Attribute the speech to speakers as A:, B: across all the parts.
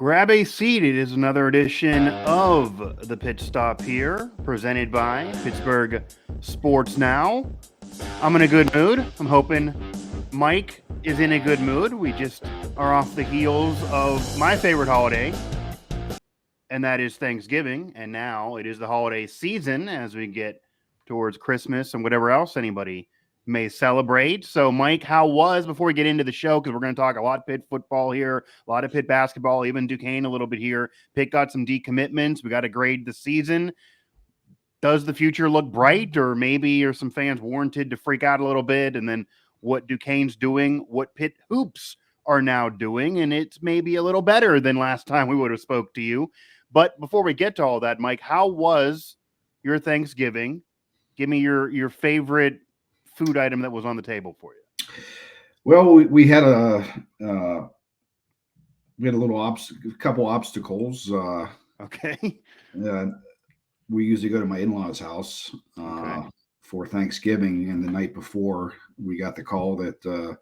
A: Grab a seat. It is another edition of the Pitt Stop here, presented by Pittsburgh Sports Now. I'm in a good mood. I'm hoping Mike is in a good mood. We just are off the heels of my favorite holiday, and that is Thanksgiving. And now it is the holiday season as we get towards Christmas and whatever else anybody may celebrate. So, Mike, how was, before we get into the show, because we're going to talk a lot of Pitt football here, a lot of Pitt basketball, even Duquesne a little bit here. Pitt got some decommitments. We got to grade the season. Does the future look bright, or maybe are some fans warranted to freak out a little bit? And then what Duquesne's doing, what Pitt hoops are now doing, and it's maybe a little better than last time we would have spoke to you. But before we get to all that, Mike, how was your Thanksgiving? Give me your favorite food item that was on the table for you.
B: Well, we had a couple obstacles.
A: Okay.
B: We usually go to my in-laws' house for Thanksgiving, and the night before, we got the call that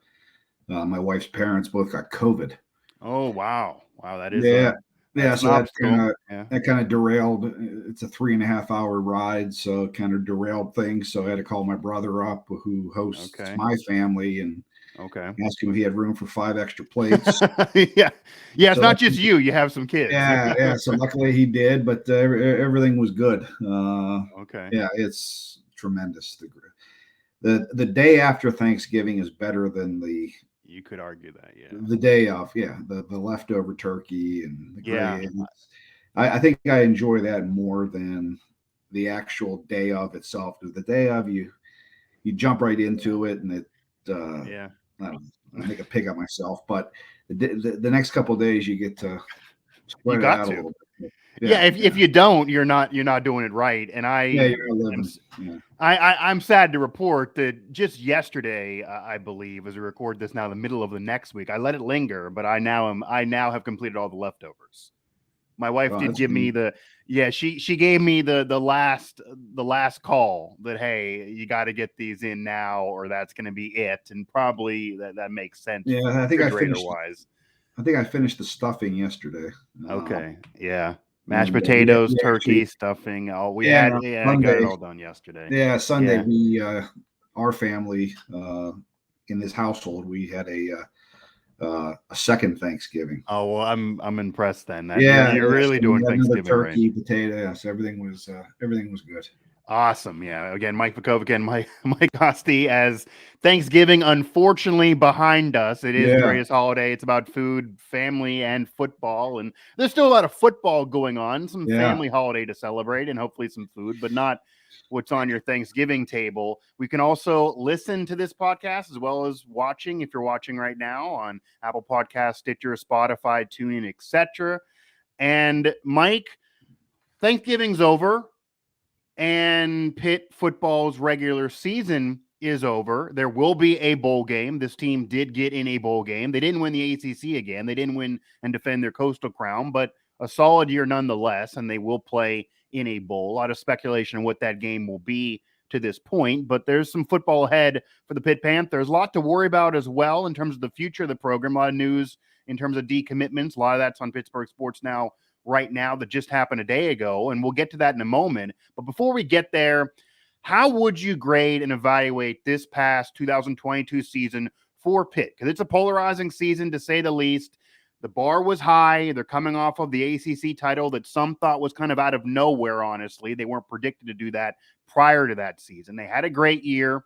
B: my wife's parents both got COVID.
A: Oh wow! That is
B: so that kind of derailed. It's a 3.5-hour ride, so it kind of derailed things. So I had to call my brother up, who hosts my family, and ask him if he had room for 5 extra plates.
A: Yeah. It's not just you. You have some kids.
B: Yeah. So luckily he did, but everything was good. Yeah, it's tremendous. The day after Thanksgiving is better than the.
A: You could argue that, yeah.
B: The day of, the leftover turkey and the gravy. I think I enjoy that more than the actual day of itself. Because the day of, you jump right into it, and it. I don't know, I make a pig of myself, but the next couple of days you get to spread it out a little bit.
A: If you don't, you're not doing it right. And I'm sad to report that just yesterday, I believe, as we record this now, the middle of the next week, I let it linger, but I now have completed all the leftovers. My wife did give me she gave me the last call that, hey, you got to get these in now, or that's going to be it. And probably that makes sense.
B: Yeah, I think I finished the stuffing yesterday.
A: Okay. Yeah. Mashed potatoes, turkey, stuffing. Oh, we got it all done yesterday.
B: Yeah, Sunday we our family in this household, we had a second Thanksgiving.
A: Oh well, I'm impressed then. You're really doing Thanksgiving.
B: Turkey, potato, so everything was good.
A: Awesome. Yeah. Again, Mike Vukovcan, Mike Asti, as Thanksgiving, unfortunately, behind us. It is the greatest holiday. It's about food, family, and football. And there's still a lot of football going on, some family holiday to celebrate, and hopefully some food, but not what's on your Thanksgiving table. We can also listen to this podcast as well as watching, if you're watching right now, on Apple Podcasts, Stitcher, Spotify, TuneIn, etc. And Mike, Thanksgiving's over. And Pitt football's regular season is over. There will be a bowl game. This team did get in a bowl game. They didn't win the ACC again. They didn't win and defend their Coastal crown, but a solid year nonetheless, and they will play in a bowl. A lot of speculation on what that game will be to this point, but there's some football ahead for the Pitt Panthers. A lot to worry about as well in terms of the future of the program. A lot of news in terms of decommitments. A lot of that's on Pittsburgh Sports Now right now that just happened a day ago, and we'll get to that in a moment. But before we get there, how would you grade and evaluate this past 2022 season for Pitt? Because it's a polarizing season, to say the least. The bar was high. They're coming off of the ACC title that some thought was kind of out of nowhere, honestly. They weren't predicted to do that prior to that season. They had a great year.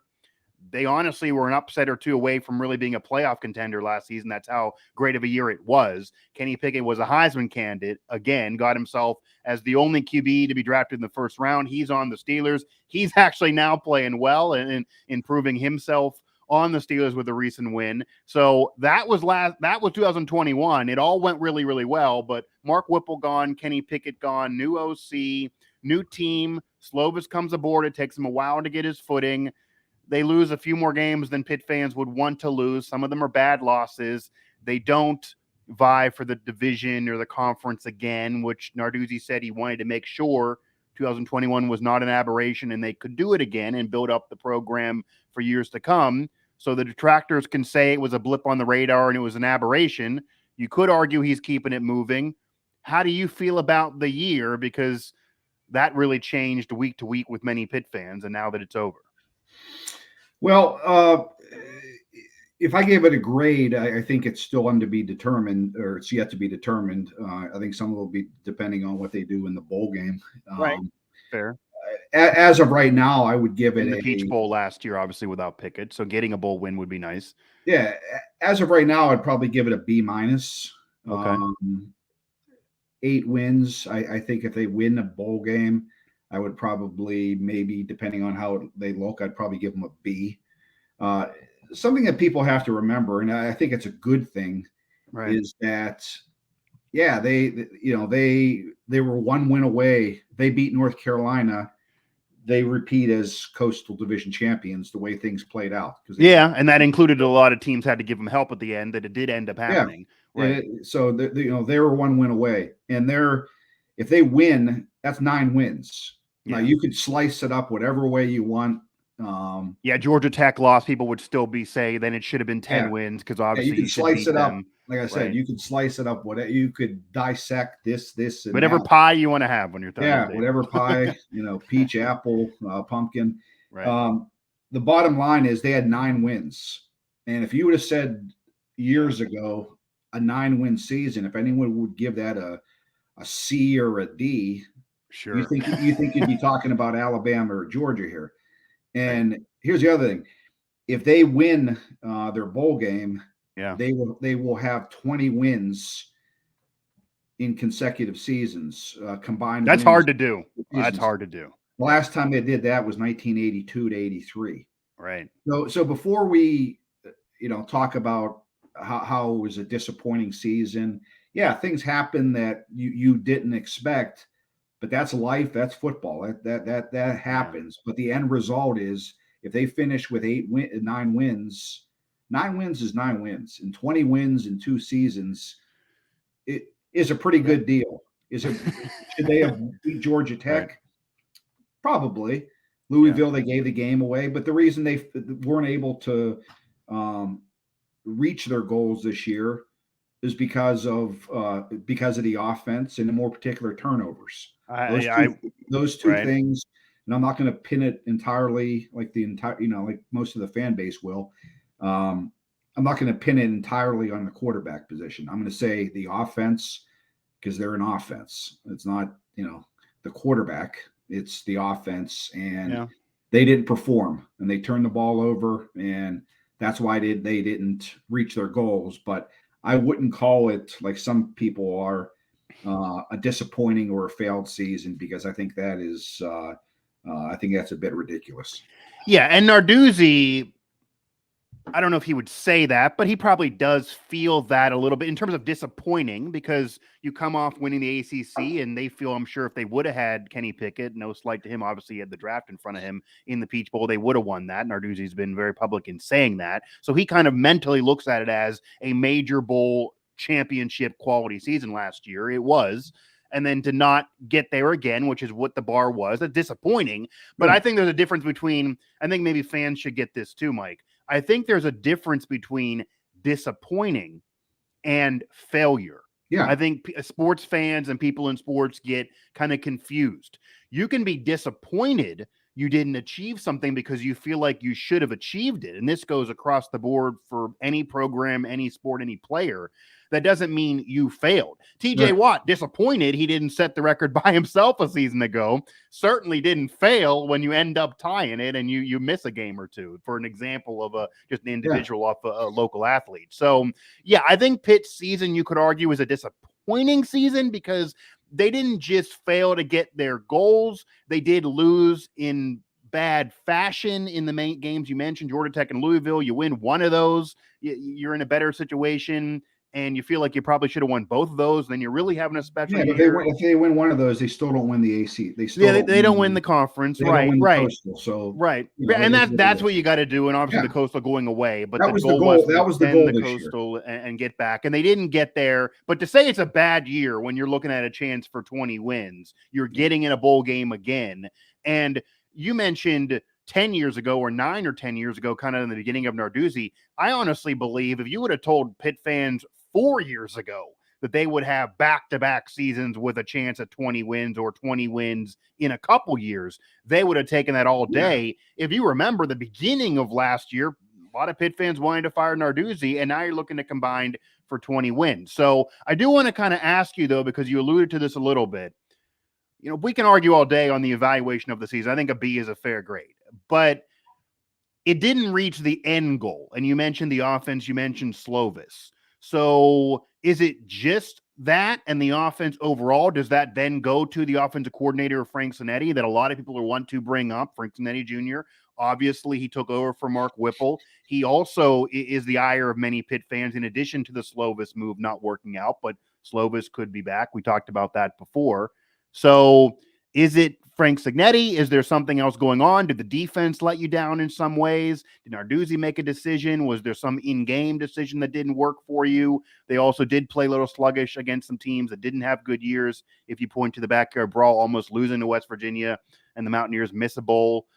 A: They honestly were an upset or two away from really being a playoff contender last season. That's how great of a year it was. Kenny Pickett was a Heisman candidate. Again, got himself as the only QB to be drafted in the first round. He's on the Steelers. He's actually now playing well and improving himself on the Steelers with a recent win. So that was 2021. It all went really, really well. But Mark Whipple gone, Kenny Pickett gone, new OC, new team. Slovis comes aboard. It takes him a while to get his footing. They lose a few more games than Pitt fans would want to lose. Some of them are bad losses. They don't vie for the division or the conference again, which Narduzzi said he wanted to make sure 2021 was not an aberration and they could do it again and build up the program for years to come. So the detractors can say it was a blip on the radar and it was an aberration. You could argue he's keeping it moving. How do you feel about the year? Because that really changed week to week with many Pitt fans, and now that it's over.
B: Well, if I gave it a grade, I think it's still to be determined, or it's yet to be determined. I think some will be depending on what they do in the bowl game.
A: Right. Fair.
B: As of right now, I would give it
A: in the Peach Bowl last year, obviously without Pickett, so getting a bowl win would be nice.
B: Yeah, as of right now, I'd probably give it a B minus.
A: Okay.
B: 8 wins. I think if they win a bowl game, I would probably, maybe depending on how they look, I'd probably give them a B. Something that people have to remember, and I think it's a good thing,
A: right,
B: is that they were 1 win away. They beat North Carolina. They repeat as Coastal Division champions the way things played out.
A: And that included a lot of teams had to give them help at the end. That it did end up happening.
B: Yeah. Right. So they were 1 win away, and if they win, that's 9 wins. Yeah. Now you could slice it up whatever way you want.
A: Georgia Tech lost. People would still be saying then it should have been 10 wins because obviously
B: you could slice it up. Like I said, you could slice it up. Whatever you could dissect this, and
A: whatever
B: that.
A: Pie you want to have when you're done.
B: Yeah, whatever pie, peach, apple, pumpkin.
A: Right.
B: The bottom line is they had 9 wins, and if you would have said years ago a 9-win season, if anyone would give that a C or a D,
A: sure,
B: you think you'd be talking about Alabama or Georgia here. And here's the other thing: if they win their bowl game, they will have 20 wins in consecutive seasons combined.
A: That's hard to do. That's hard to do.
B: The last time they did that was 1982 to 83.
A: Right.
B: So before we, talk about how it was a disappointing season, things happen that you didn't expect. But that's life. That's football. That happens. But the end result is if they finish with 9 wins, 9 wins is 9 wins, and 20 wins in 2 seasons, it is a pretty good deal. Should they have beat Georgia Tech? Right. Probably. Louisville, they gave the game away, but the reason they weren't able to reach their goals this year is because of the offense and, in more particular, turnovers. Those two things, and I'm not going to pin it entirely like like most of the fan base will. I'm not going to pin it entirely on the quarterback position. I'm going to say the offense, because they're an offense. It's not, the quarterback. It's the offense, and they didn't perform, and they turned the ball over, and that's why they didn't reach their goals. But I wouldn't call it, like some people are, a disappointing or a failed season, because I think that is I think that's a bit ridiculous.
A: Yeah, and Narduzzi, I don't know if he would say that, but he probably does feel that a little bit in terms of disappointing, because you come off winning the ACC, and they feel, I'm sure, if they would have had Kenny Pickett, no slight to him, obviously he had the draft in front of him in the Peach Bowl, they would have won that. Narduzzi's been very public in saying that. So he kind of mentally looks at it as a major bowl championship quality season last year. It was. And then to not get there again, which is what the bar was, that's disappointing. But I think there's a difference between, I think maybe fans should get this too, Mike. I think there's a difference between disappointing and failure.
B: Yeah.
A: I think sports fans and people in sports get kind of confused. You can be disappointed you didn't achieve something because you feel like you should have achieved it. And this goes across the board for any program, any sport, any player. That doesn't mean you failed. TJ Watt, disappointed he didn't set the record by himself a season ago. Certainly didn't fail when you end up tying it and you miss a game or two, for an example of just an individual off a local athlete. So, I think Pitt's season, you could argue, is a disappointing season because they didn't just fail to get their goals. They did lose in bad fashion in the main games you mentioned, Georgia Tech and Louisville. You win one of those, you're in a better situation, and you feel like you probably should have won both of those. Then you're really having a special year.
B: But if they win one of those, they still don't win the AC.
A: They don't win the conference.
B: They don't win the Coastal, so
A: and that's what you got to do. And obviously the Coastal going away, but
B: that was the goal. That was the goal this
A: Coastal year. And get back. And they didn't get there. But to say it's a bad year when you're looking at a chance for 20 wins, you're getting in a bowl game again. And you mentioned 10 years ago or 9 or 10 years ago, kind of in the beginning of Narduzzi, I honestly believe if you would have told Pitt fans 4 years ago that they would have back-to-back seasons with a chance at 20 wins or 20 wins in a couple years. They would have taken that all day. Yeah. If you remember the beginning of last year, a lot of Pitt fans wanted to fire Narduzzi, and now you're looking to combine for 20 wins. So I do want to kind of ask you, though, because you alluded to this a little bit. We can argue all day on the evaluation of the season. I think a B is a fair grade, but it didn't reach the end goal. And you mentioned the offense, you mentioned Slovis. So is it just that and the offense overall? Does that then go to the offensive coordinator, Frank Sinetti, that a lot of people are want to bring up, Frank Sinetti Jr.? Obviously, he took over for Mark Whipple. He also is the ire of many Pitt fans, in addition to the Slovis move not working out, but Slovis could be back. We talked about that before. So is it Frank Signetti? Is there something else going on? Did the defense let you down in some ways? Did Narduzzi make a decision? Was there some in-game decision that didn't work for you? They also did play a little sluggish against some teams that didn't have good years. If you point to the backyard brawl, almost losing to West Virginia, and the Mountaineers miss a bowl.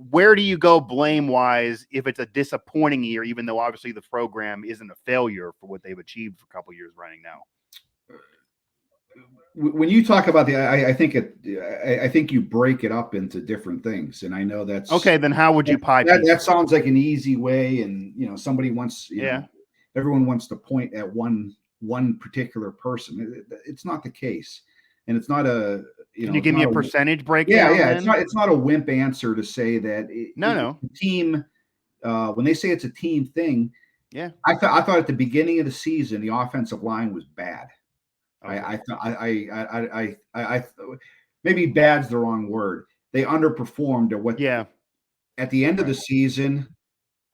A: Where do you go blame-wise if it's a disappointing year, even though obviously the program isn't a failure for what they've achieved for a couple years running now?
B: When you talk about I think you break it up into different things, and I know that's
A: okay. Then how would you pie
B: that sounds like an easy way, and somebody wants everyone wants to point at one particular person. It's not the case, and it's not a
A: Can you give me a percentage breakdown?
B: Yeah. It's not a wimp answer to say that.
A: No.
B: Team. When they say it's a team thing,
A: yeah,
B: I thought at the beginning of the season the offensive line was bad. Okay. I maybe bad's the wrong word. They underperformed at what.
A: Yeah.
B: At the end of the season,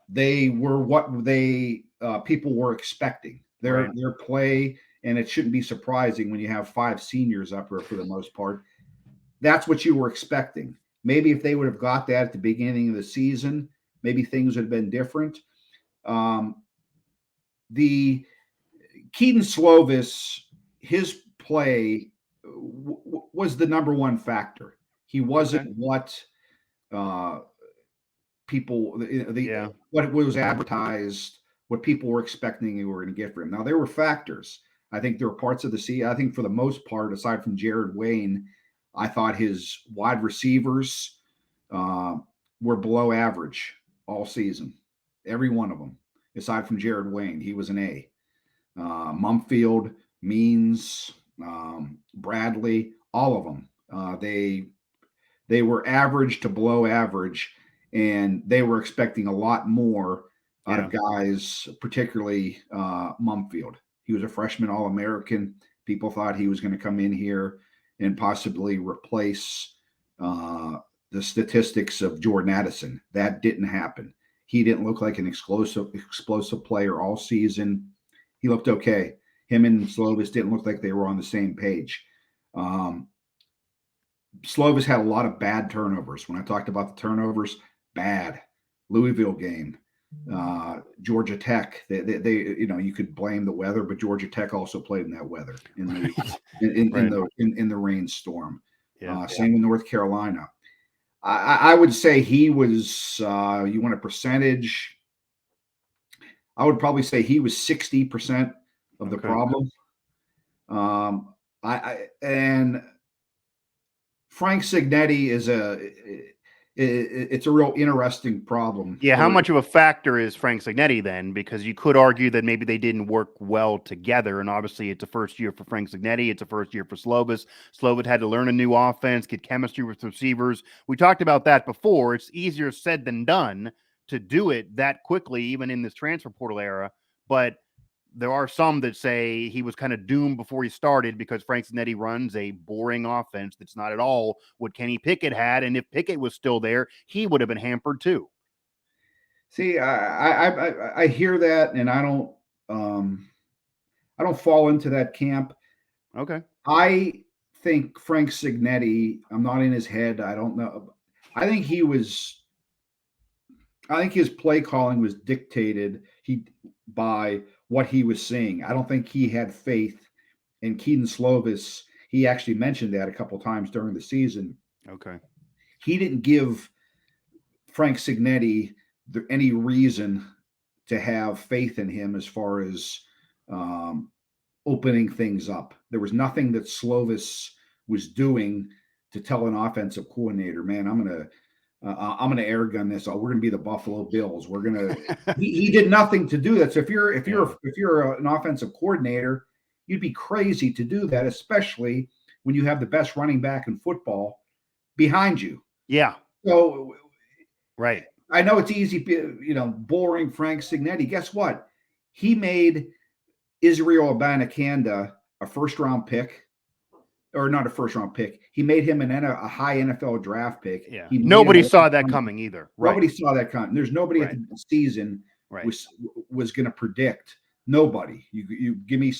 B: they were what they people were expecting. Their play, and it shouldn't be surprising when you have 5 seniors up there for the most part. That's what you were expecting. Maybe if they would have got that at the beginning of the season, maybe things would have been different. The Keaton Slovis, his play was the number one factor. He wasn't what people what was advertised, what people were expecting you were going to get for him. Now there were factors. I think there were parts of the season. I think for the most part, aside from Jared Wayne, I thought his wide receivers were below average all season. Every one of them, aside from Jared Wayne, he was an A. Mumfield, Means, Bradley, all of them. They were average to below average, and they were expecting a lot more out of guys, particularly Mumfield. He was a freshman All-American. People thought he was going to come in here and possibly replace the statistics of Jordan Addison. That didn't happen. He didn't look like an explosive player all season. He looked okay. Him and Slovis didn't look like they were on the same page. Slovis had a lot of bad turnovers. When I talked about the turnovers, bad. Louisville game, Georgia Tech. They you could blame the weather, but Georgia Tech also played in that weather in the rainstorm. Same with North Carolina. I would say he was. You want a percentage? I would probably say he was 60% of the problem. And Frank Signetti it's a real interesting problem.
A: Yeah, how much of a factor is Frank Signetti then? Because you could argue that maybe they didn't work well together, and obviously it's a first year for Frank Signetti. It's a first year for Slovis. Slovis had to learn a new offense, get chemistry with receivers. We talked about that before. It's easier said than done to do it that quickly, even in this transfer portal era. But there are some that say he was kind of doomed before he started because Frank Signetti runs a boring offense that's not at all what Kenny Pickett had. And if Pickett was still there, he would have been hampered too.
B: See, I hear that, and I don't fall into that camp.
A: Okay.
B: I think Frank Signetti, I'm not in his head. I don't know. I think his play calling was dictated by what he was seeing. I don't think he had faith in Keaton Slovis. He actually mentioned that a couple times during the season.
A: Okay.
B: He didn't give Frank Signetti any reason to have faith in him as far as opening things up. There was nothing that Slovis was doing to tell an offensive coordinator, man, I'm gonna air gun this. Oh, we're gonna be the Buffalo Bills. We're gonna. He did nothing to do that. So if you're an offensive coordinator, you'd be crazy to do that, especially when you have the best running back in football behind you.
A: Yeah.
B: So,
A: right.
B: I know it's easy, boring Frank Signetti. Guess what? He made Israel Abanikanda a first-round pick, or not a first-round pick. He made him a high NFL draft pick.
A: Yeah.
B: Nobody
A: saw that coming either.
B: Nobody saw that coming. There's nobody at the season was going to predict. Nobody. You give me,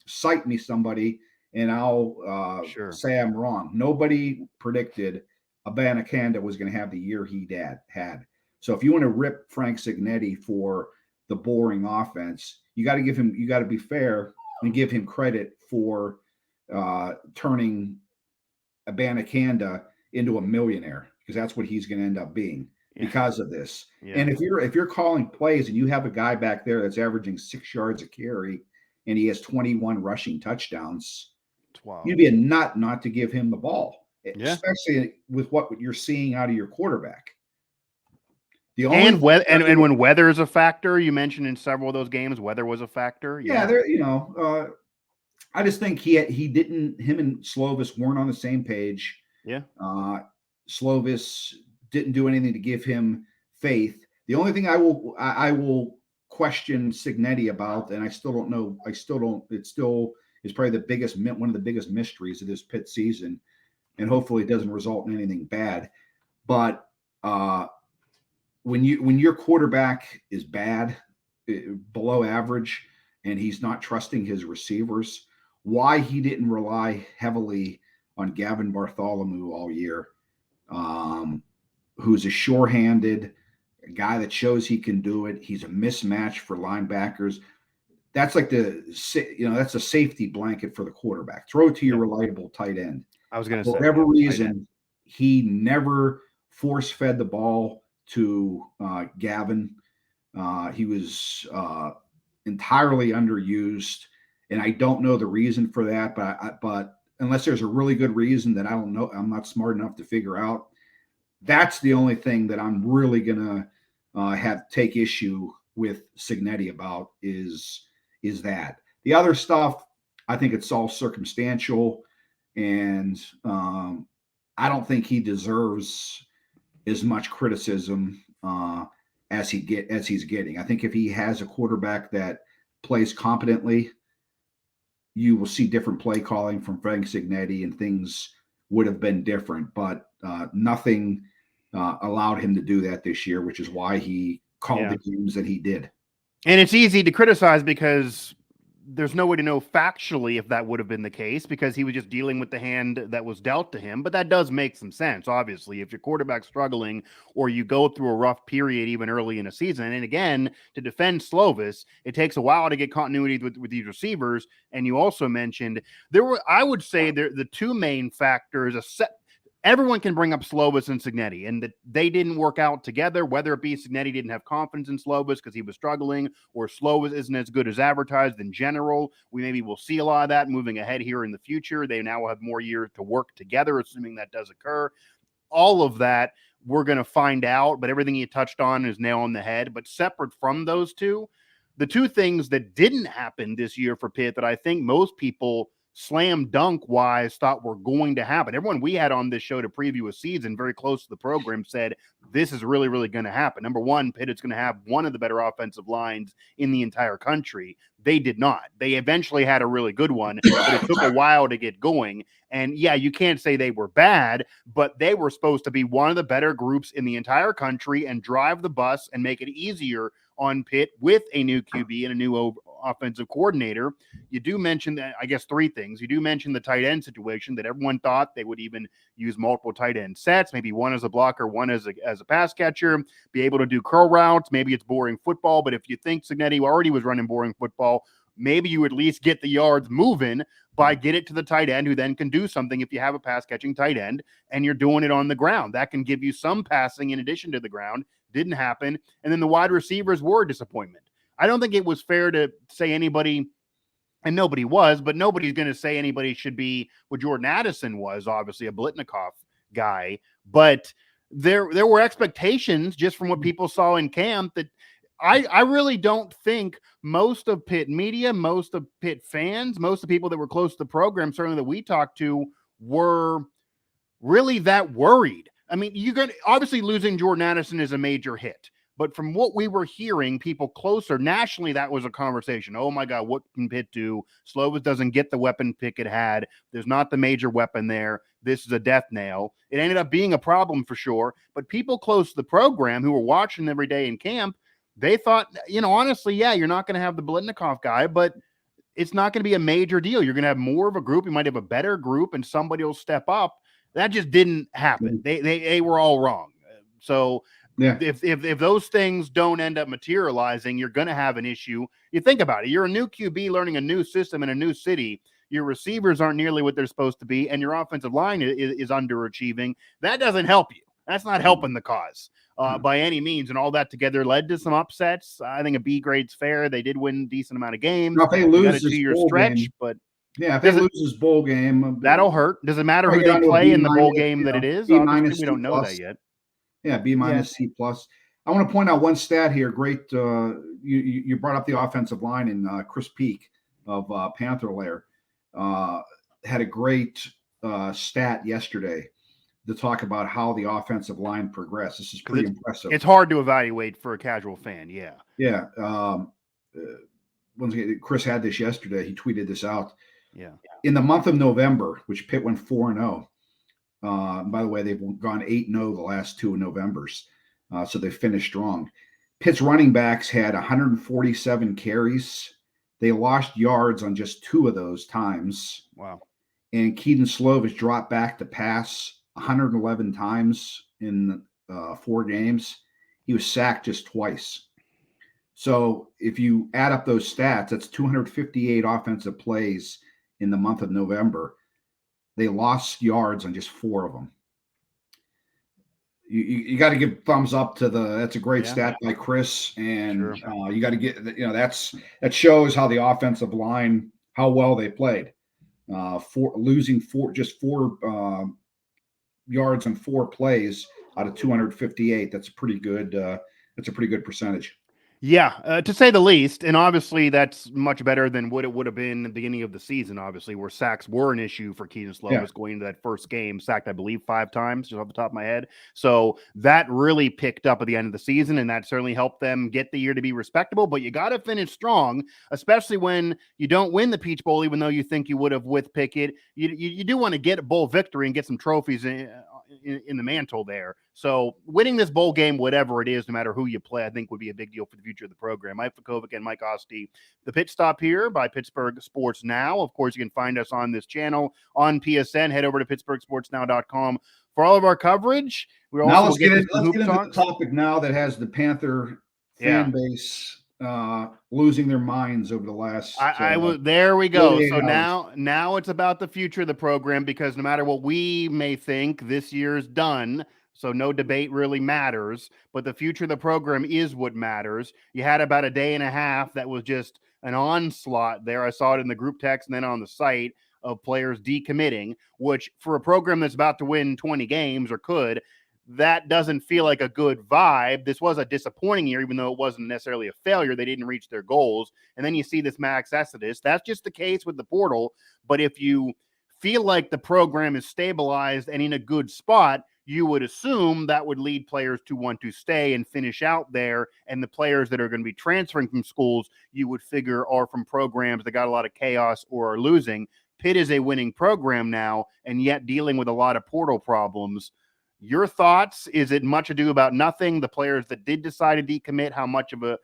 B: cite me somebody, and I'll say I'm wrong. Nobody predicted Abanikanda was going to have the year he had. So if you want to rip Frank Signetti for the boring offense, you got to be fair and give him credit for turning Abanikanda into a millionaire, because that's what he's going to end up being because of this. Yeah. And if you're calling plays and you have a guy back there that's averaging 6 yards a carry and he has 21 rushing touchdowns, you'd be a nut not to give him the ball, especially with what you're seeing out of your quarterback.
A: And when weather is a factor, you mentioned in several of those games, weather was a factor.
B: Yeah, I just think him and Slovis weren't on the same page.
A: Yeah.
B: Slovis didn't do anything to give him faith. The only thing I will question Signetti about, and I still don't know, it still is probably one of the biggest mysteries of this Pitt season, and hopefully it doesn't result in anything bad. But when your quarterback is bad, below average, and he's not trusting his receivers, why he didn't rely heavily on Gavin Bartholomew all year, who's a sure-handed guy that shows he can do it. He's a mismatch for linebackers. That's like that's a safety blanket for the quarterback. Throw it to your reliable tight end.
A: I was going to say,
B: for whatever reason, he never force-fed the ball to Gavin. He was entirely underused, and I don't know the reason for that. But unless there's a really good reason that I don't know, I'm not smart enough to figure out. That's the only thing that I'm really gonna take issue with Signetti about is that. The other stuff, I think it's all circumstantial, and I don't think he deserves as much criticism as he's getting. I think if he has a quarterback that plays competently, you will see different play calling from Frank Signetti, and things would have been different. But nothing allowed him to do that this year, which is why he called the games that he did.
A: And it's easy to criticize because there's no way to know factually if that would have been the case, because he was just dealing with the hand that was dealt to him. But that does make some sense, obviously. If your quarterback's struggling or you go through a rough period even early in a season, and again, to defend Slovis, it takes a while to get continuity with these receivers. And you also mentioned I would say the two main factors, everyone can bring up Slovis and Signetti, and that they didn't work out together, whether it be Signetti didn't have confidence in Slovis because he was struggling, or Slovis isn't as good as advertised in general. Maybe we'll see a lot of that moving ahead here in the future. They now have more years to work together, assuming that does occur. All of that we're going to find out, but everything you touched on is nail on the head. But separate from those two, the two things that didn't happen this year for Pitt that I think most people slam dunk wise thought were going to happen. Everyone we had on this show to preview a season very close to the program said this is really, really going to happen. Number one, Pitt is going to have one of the better offensive lines in the entire country. They did not. They eventually had a really good one, but it took a while to get going. And yeah, you can't say they were bad, but they were supposed to be one of the better groups in the entire country and drive the bus and make it easier on Pitt with a new QB and a new offensive coordinator. You do mention that, I guess, three things. You do mention the tight end situation that everyone thought they would even use multiple tight end sets, maybe one as a blocker, one as a pass catcher, be able to do curl routes. Maybe it's boring football, but if you think Signetti already was running boring football, maybe you at least get the yards moving by get it to the tight end, who then can do something if you have a pass catching tight end and you're doing it on the ground. That can give you some passing in addition to the ground. Didn't happen. And then the wide receivers were a disappointment. I don't think it was fair to say anybody and nobody was, but nobody's going to say anybody should be what Jordan Addison was, obviously a Blitnikoff guy. But there were expectations just from what people saw in camp that I really don't think most of Pitt media, most of Pitt fans, most of the people that were close to the program, certainly that we talked to, were really that worried. I mean, you're going to obviously losing Jordan Addison is a major hit. But from what we were hearing, people closer nationally, that was a conversation. Oh my God, what can Pitt do? Slovis doesn't get the weapon Pickett had. There's not the major weapon there. This is a death nail. It ended up being a problem for sure. But people close to the program who were watching every day in camp, they thought, honestly, yeah, you're not going to have the Blitnikoff guy, but it's not going to be a major deal. You're going to have more of a group. You might have a better group, and somebody will step up. That just didn't happen. They were all wrong. So yeah, if those things don't end up materializing, you're going to have an issue. You think about it. You're a new QB learning a new system in a new city. Your receivers aren't nearly what they're supposed to be, and your offensive line is underachieving. That doesn't help you. That's not helping the cause by any means. And all that together led to some upsets. I think a B grade's fair. They did win a decent amount of games.
B: Now, if they lose
A: got a 2-year stretch,
B: game,
A: but
B: yeah, if they lose this bowl game,
A: that'll hurt. Does it matter who they play in the bowl game that it is? Obviously, we don't know that yet.
B: Yeah, B minus, C plus. I want to point out one stat here. Great, you brought up the offensive line, and Chris Peak of Panther Lair had a great stat yesterday to talk about how the offensive line progressed. This is pretty impressive.
A: It's hard to evaluate for a casual fan. Yeah.
B: Yeah. Once again, Chris had this yesterday. He tweeted this out.
A: Yeah.
B: In the month of November, which Pitt went 4-0. By the way, they've gone 8-0 the last 2 Novembers. So they finished strong. Pitt's running backs had 147 carries. They lost yards on just 2 of those times.
A: Wow.
B: And Keaton Slovis dropped back to pass 111 times in 4 games. He was sacked just twice. So if you add up those stats, that's 258 offensive plays in the month of November. They lost yards on just 4 of them. You got to give thumbs up to that's a great stat by Chris, and sure. You got to get that shows how the offensive line, how well they played. Losing 4 yards on 4 plays out of 258. That's a pretty good. That's a pretty good percentage.
A: Yeah, to say the least. And obviously that's much better than what it would have been at the beginning of the season, obviously, where sacks were an issue for Keaton Slovis going into that first game, sacked, I believe, 5 times, just off the top of my head. So that really picked up at the end of the season, and that certainly helped them get the year to be respectable. But you got to finish strong, especially when you don't win the Peach Bowl, even though you think you would have with Pickett. You do want to get a bowl victory and get some trophies in the mantle there. So winning this bowl game, whatever it is, no matter who you play, I think would be a big deal for the future of the program. Mike Vukovcan and Mike Asti, the Pitt Stop here by Pittsburgh Sports Now. Of course, you can find us on this channel on PSN. Head over to PittsburghSportsNow.com for all of our coverage.
B: Let's get into the topic now that has the Panther fan base losing their minds over the last
A: there we go. So now it's about the future of the program, because no matter what we may think, this year's done, so no debate really matters, but the future of the program is what matters. You had about a day and a half that was just an onslaught there. I saw it in the group text and then on the site of players decommitting, which for a program that's about to win 20 games or could, that doesn't feel like a good vibe. This was a disappointing year, even though it wasn't necessarily a failure. They didn't reach their goals. And then you see this max exodus. That's just the case with the portal. But if you feel like the program is stabilized and in a good spot, you would assume that would lead players to want to stay and finish out there. And the players that are going to be transferring from schools, you would figure are from programs that got a lot of chaos or are losing. Pitt is a winning program now, and yet dealing with a lot of portal problems. Your thoughts? Is it much ado about nothing? The players that did decide to decommit, how much of a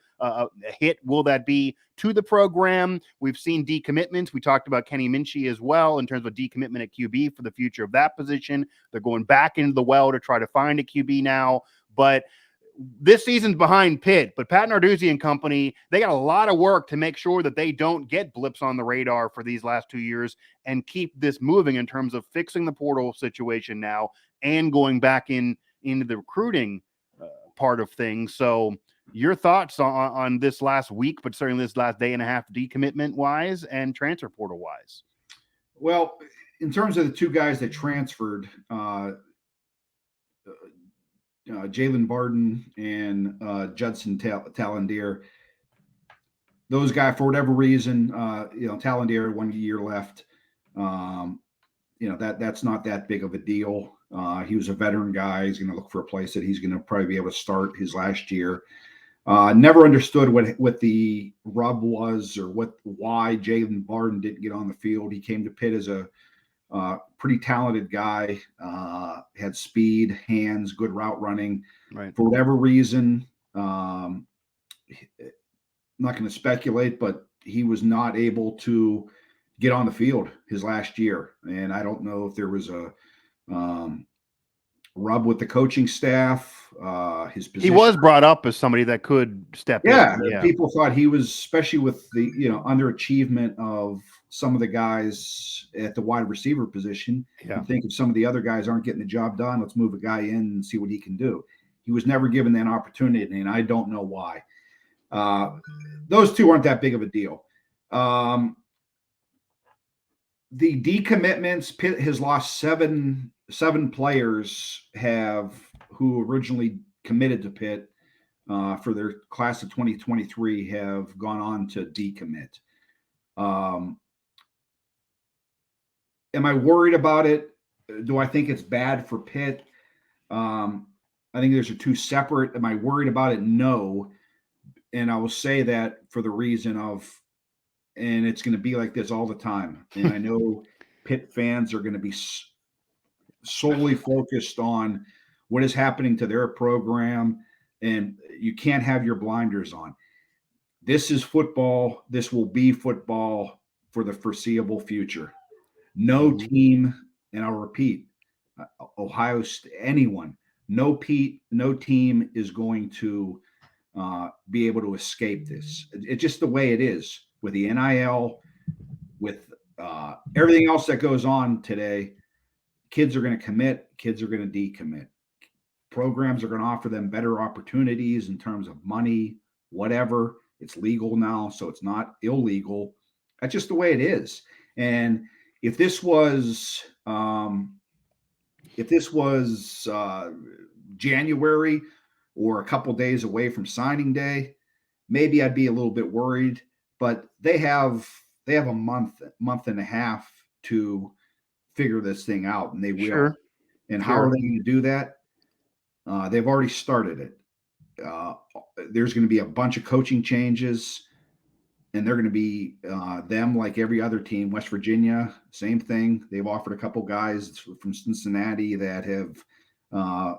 A: hit will that be to the program? We've seen decommitments. We talked about Kenny Minchie as well in terms of decommitment at QB for the future of that position. They're going back into the well to try to find a QB now. But this season's behind Pitt, but Pat Narduzzi and company, they got a lot of work to make sure that they don't get blips on the radar for these last 2 years and keep this moving in terms of fixing the portal situation now and going back into the recruiting part of things. So Your thoughts on this last week, but certainly this last day and a half, decommitment wise and transfer portal wise?
B: Well, in terms of the two guys that transferred, Jalen Barden and Judson Tallendier, those guys, for whatever reason, Tallendier 1 year left. That's not that big of a deal. He was a veteran guy. He's going to look for a place that he's going to probably be able to start his last year. Never understood what the rub was or why Jalen Barden didn't get on the field. He came to Pitt as a pretty talented guy, had speed, hands, good route running.
A: Right.
B: For whatever reason, I'm not going to speculate, but he was not able to get on the field his last year. And I don't know if there was a rub with the coaching staff. His position.
A: He was brought up as somebody that could step in.
B: Yeah, people thought he was, especially with the underachievement of some of the guys at the wide receiver position.
A: Yeah.
B: You think if some of the other guys aren't getting the job done, let's move a guy in and see what he can do. He was never given that opportunity, and I don't know why. Those two aren't that big of a deal. The decommitments, Pitt has lost seven players who originally committed to Pitt for their class of 2023 have gone on to decommit. Am I worried about it? Do I think it's bad for Pitt? I think those are two separate. Am I worried about it? No. And I will say that for the reason of, and it's going to be like this all the time. And I know Pitt fans are going to be solely focused on what is happening to their program, and you can't have your blinders on. This is football. This will be football for the foreseeable future. No team, and I'll repeat, Ohio State, anyone, no team is going to be able to escape this. It's just the way it is with the NIL, with everything else that goes on today. Kids are going to commit. Kids are going to decommit. Programs are going to offer them better opportunities in terms of money, whatever. It's legal now, so it's not illegal. That's just the way it is. And if this was January or a couple days away from signing day, maybe I'd be a little bit worried. But they have a month and a half to figure this thing out, and they will.
A: Sure.
B: And how are they going to do that? They've already started it. There's going to be a bunch of coaching changes, and they're going to be them like every other team. West Virginia, same thing. They've offered a couple guys from Cincinnati that have,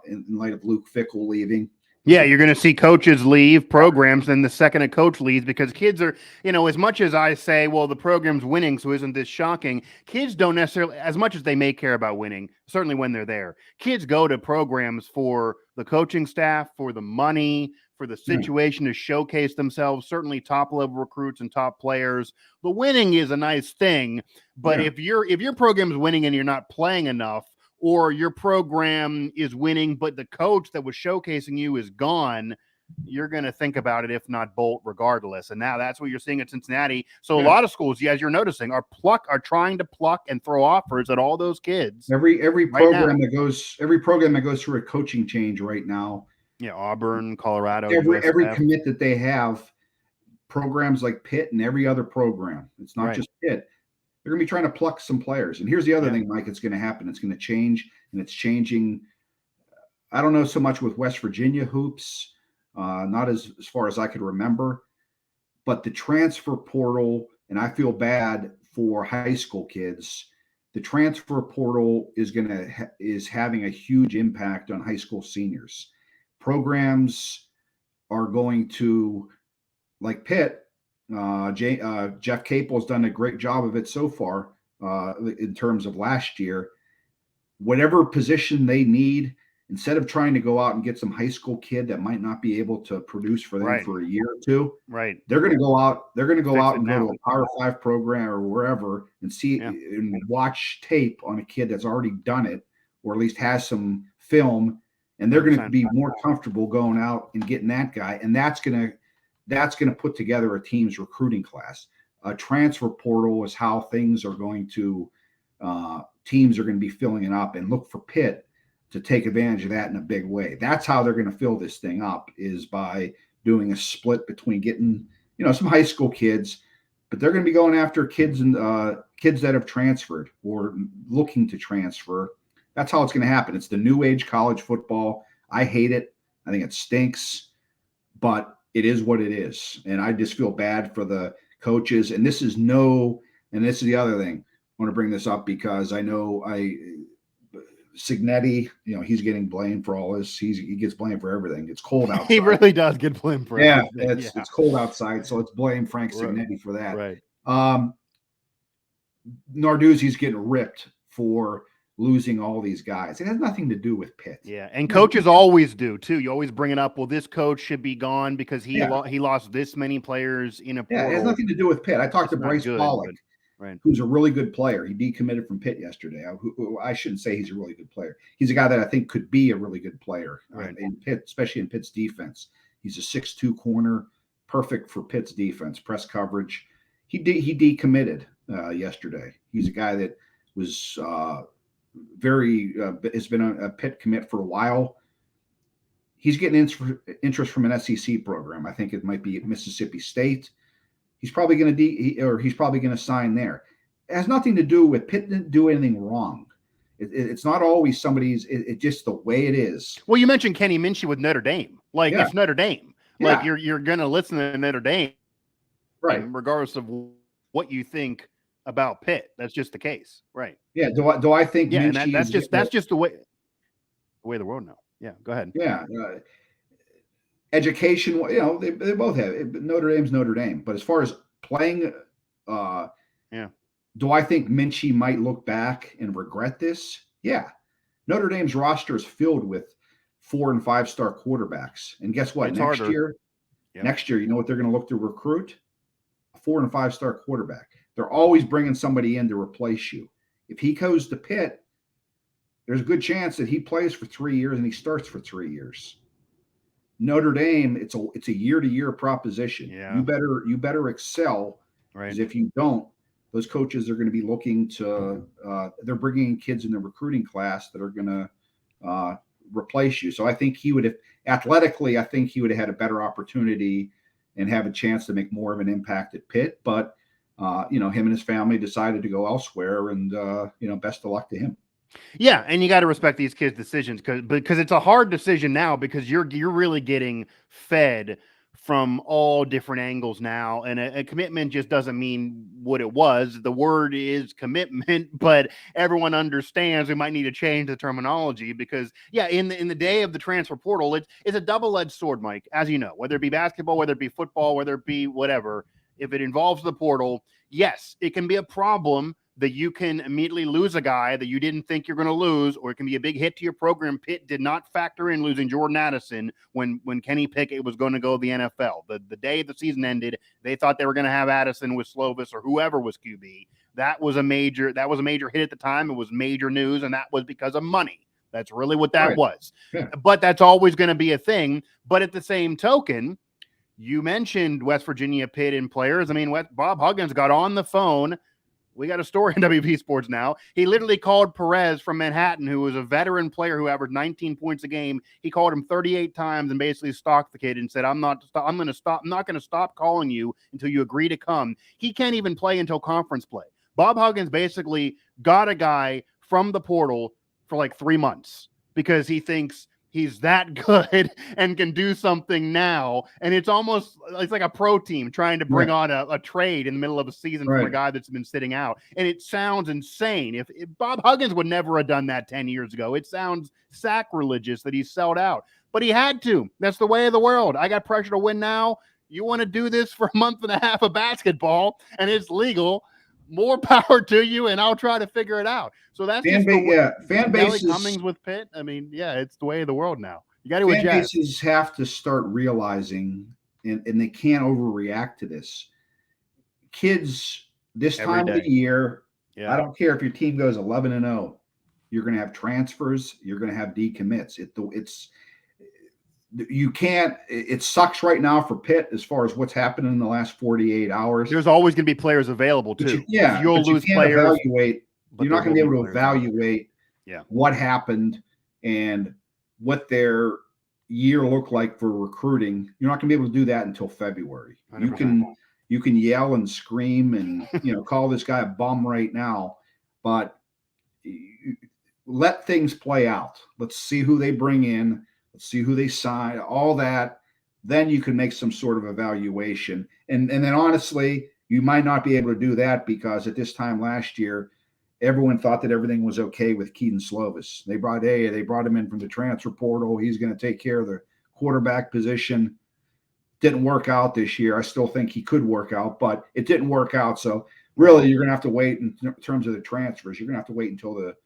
B: in light of Luke Fickell leaving.
A: Yeah, you're going to see coaches leave programs, and the second a coach leaves, because kids are, as much as I say, well, the program's winning, so isn't this shocking? Kids don't necessarily, as much as they may care about winning, certainly when they're there, kids go to programs for the coaching staff, for the money, for the situation to showcase themselves, certainly top-level recruits and top players. The winning is a nice thing, but if your program's winning and you're not playing enough, or your program is winning, but the coach that was showcasing you is gone, you're going to think about it, if not bolt, regardless. And now that's what you're seeing at Cincinnati. So a lot of schools, as you're noticing, are trying to pluck and throw offers at all those kids.
B: Every program that goes through a coaching change right now.
A: Yeah, Auburn, Colorado.
B: Every commit that they have, programs like Pitt and every other program. It's not just Pitt. They're going to be trying to pluck some players. And here's the other thing, Mike, it's going to happen. It's going to change, and it's changing. I don't know so much with West Virginia hoops, not as far as I could remember, but the transfer portal, and I feel bad for high school kids. The transfer portal is having a huge impact on high school seniors. Programs are going to, like Pitt, Jeff Capel has done a great job of it so far in terms of last year. Whatever position they need, instead of trying to go out and get some high school kid that might not be able to produce for them for a year or two, they're going to go out. They're going to go out and go to a Power 5 program or wherever and see and watch tape on a kid that's already done it, or at least has some film, and they're going to be more comfortable going out and getting that guy, and that's going to put together a team's recruiting class. A transfer portal is how things are going to teams are going to be filling it up, and look for Pitt to take advantage of that in a big way. That's how they're going to fill this thing up, is by doing a split between getting, some high school kids, but they're going to be going after kids and kids that have transferred or looking to transfer. That's how it's going to happen. It's the new age college football. I hate it. I think it stinks, but it is what it is. And I just feel bad for the coaches. And this is the other thing. I want to bring this up because I know Signetti, he's getting blamed for all this. He gets blamed for everything. It's cold outside.
A: He really does get blamed for everything.
B: It's cold outside, so let's blame Frank Signetti for that.
A: Right.
B: Narduzzi's getting ripped for losing all these guys. It has nothing to do with Pitt.
A: Yeah, and coaches always do too. You always bring it up. Well, this coach should be gone because he lost this many players in a portal.
B: Yeah, it has nothing to do with Pitt. I talked to Bryce Pollock.
A: Right.
B: Who's a really good player. He decommitted from Pitt yesterday. I shouldn't say he's a really good player. He's a guy that I think could be a really good player in Pitt, especially in Pitt's defense. He's a 6'2" corner, perfect for Pitt's defense, press coverage. He decommitted yesterday. He's a guy that was has been a Pitt commit for a while. He's getting interest from an SEC program. I think it might be at Mississippi State. He's probably going to sign there. It has nothing to do with Pitt didn't do anything wrong. It's not always somebody's. It's just the way it is.
A: Well, you mentioned Kenny Minchey with Notre Dame. It's Notre Dame. Like you're going to listen to Notre Dame,
B: right?
A: Regardless of what you think about Pitt, that's just the case, right?
B: Yeah. Do I think?
A: Yeah, and that's just the way the world now. Yeah. Go ahead.
B: Yeah. Education, they both have it. Notre Dame's Notre Dame. But as far as playing, do I think Minchey might look back and regret this? Yeah. Notre Dame's roster is filled with 4- and 5-star quarterbacks. And guess what? Next year, you know what they're going to look to recruit? A 4- and 5-star quarterback. They're always bringing somebody in to replace you. If he goes to Pitt, there's a good chance that he plays for 3 years and he starts for 3 years. Notre Dame, it's a year-to-year proposition.
A: Yeah.
B: You better excel, because if you don't, those coaches are going to be looking to they're bringing in kids in the recruiting class that are going to replace you. So I think he would have athletically. I think he would have had a better opportunity and have a chance to make more of an impact at Pitt. But him and his family decided to go elsewhere, and best of luck to him.
A: Yeah, and you got to respect these kids' decisions because it's a hard decision now, because you're really getting fed from all different angles now, and a commitment just doesn't mean what it was. The word is commitment, but everyone understands we might need to change the terminology because in the day of the transfer portal, it's a double-edged sword, Mike, as you know, whether it be basketball, whether it be football, whether it be whatever. If it involves the portal, yes, it can be a problem that you can immediately lose a guy that you didn't think you're going to lose, or it can be a big hit to your program. Pitt did not factor in losing Jordan Addison when Kenny Pickett was going to go to the NFL. The day the season ended, they thought they were going to have Addison with Slovis or whoever was QB. That was a major hit at the time. It was major news, and that was because of money. That's really what that was. Yeah. But that's always going to be a thing. But at the same token, you mentioned West Virginia Pitt and players. I mean, Bob Huggins got on the phone. We got a story in WP Sports now. He literally called Perez from Manhattan, who was a veteran player who averaged 19 points a game. He called him 38 times and basically stalked the kid and said, I'm not going to stop calling you until you agree to come. He can't even play until conference play. Bob Huggins basically got a guy from the portal for like 3 months because he thinks he's that good and can do something now. And it's like a pro team trying to bring on a trade in the middle of a season for a guy that's been sitting out. And it sounds insane. If Bob Huggins would never have done that 10 years ago, it sounds sacrilegious that he sold out, but he had to. That's the way of the world. I got pressure to win now. You want to do this for a month and a half of basketball and it's legal. More power to you, and I'll try to figure it out. So that's fan bases Cummings with Pitt. I mean, it's the way of the world now. You got to adjust.
B: Fan bases have to start realizing, and they can't overreact to this. Kids, this time of the year, I don't care if your team goes 11-0. you're going to have transfers, you're going to have decommits. You can't. It sucks right now for Pitt as far as what's happening in the last 48 hours.
A: There's always going to be players available too. You'll lose players.
B: You're not going to be able to evaluate what happened and what their year looked like for recruiting. You're not going to be able to do that until February. 100%. You can yell and scream and call this guy a bum right now, but let things play out. Let's see who they bring in. Let's see who they sign, all that. Then you can make some sort of evaluation. And then honestly, you might not be able to do that because at this time last year, everyone thought that everything was okay with Keaton Slovis. They brought him in from the transfer portal. He's going to take care of the quarterback position. Didn't work out this year. I still think he could work out, but it didn't work out. So really, you're going to have to wait in terms of the transfers. You're going to have to wait until the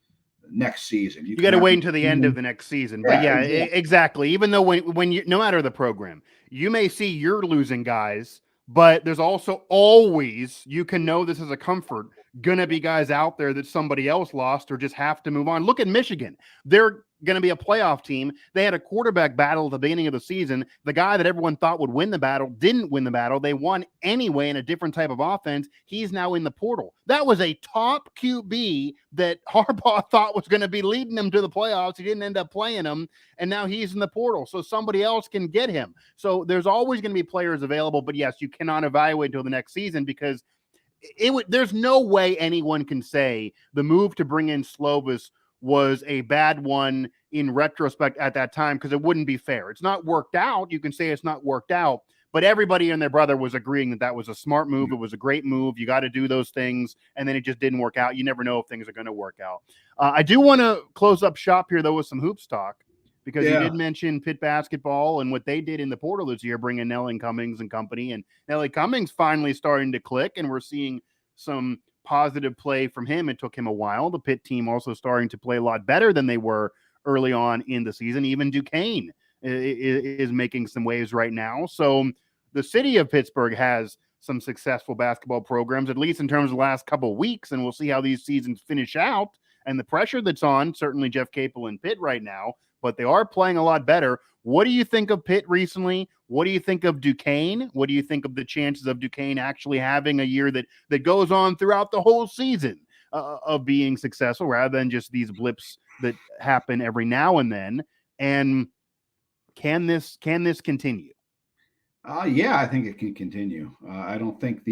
B: next season. You got to
A: wait until the end of the next season. But exactly. Even though when you, no matter the program, you may see you're losing guys, but there's also always, you can know this as a comfort, going to be guys out there that somebody else lost or just have to move on. Look at Michigan. They're going to be a playoff team. They had a quarterback battle at the beginning of the season. The guy that everyone thought would win the battle didn't win the battle. They won anyway in a different type of offense. He's now in the portal. That was a top QB that Harbaugh thought was going to be leading them to the playoffs. He didn't end up playing them, and now he's in the portal. So somebody else can get him. So there's always going to be players available, but yes, you cannot evaluate until the next season because there's no way anyone can say the move to bring in Slovis was a bad one in retrospect at that time because it wouldn't be fair. It's not worked out. You can say it's not worked out, but everybody and their brother was agreeing that that was a smart move. It was a great move. You got to do those things, and then it just didn't work out. You never know if things are going to work out. I do want to close up shop here, though, with some hoops talk because you did mention Pitt basketball and what they did in the portal this year, bringing Nellie Cummings and company. And Nellie Cummings finally starting to click, and we're seeing some positive play from him. It took him a while. The Pitt team also starting to play a lot better than they were early on in the season. Even Duquesne is making some waves right now. So the city of Pittsburgh has some successful basketball programs, at least in terms of the last couple of weeks, and we'll see how these seasons finish out and the pressure that's on certainly Jeff Capel and Pitt right now, but they are playing a lot better. What do you think of Pitt recently? What do you think of Duquesne? What do you think of the chances of Duquesne actually having a year that goes on throughout the whole season of being successful rather than just these blips that happen every now and then? And can this continue?
B: Yeah, I think it can continue. I don't think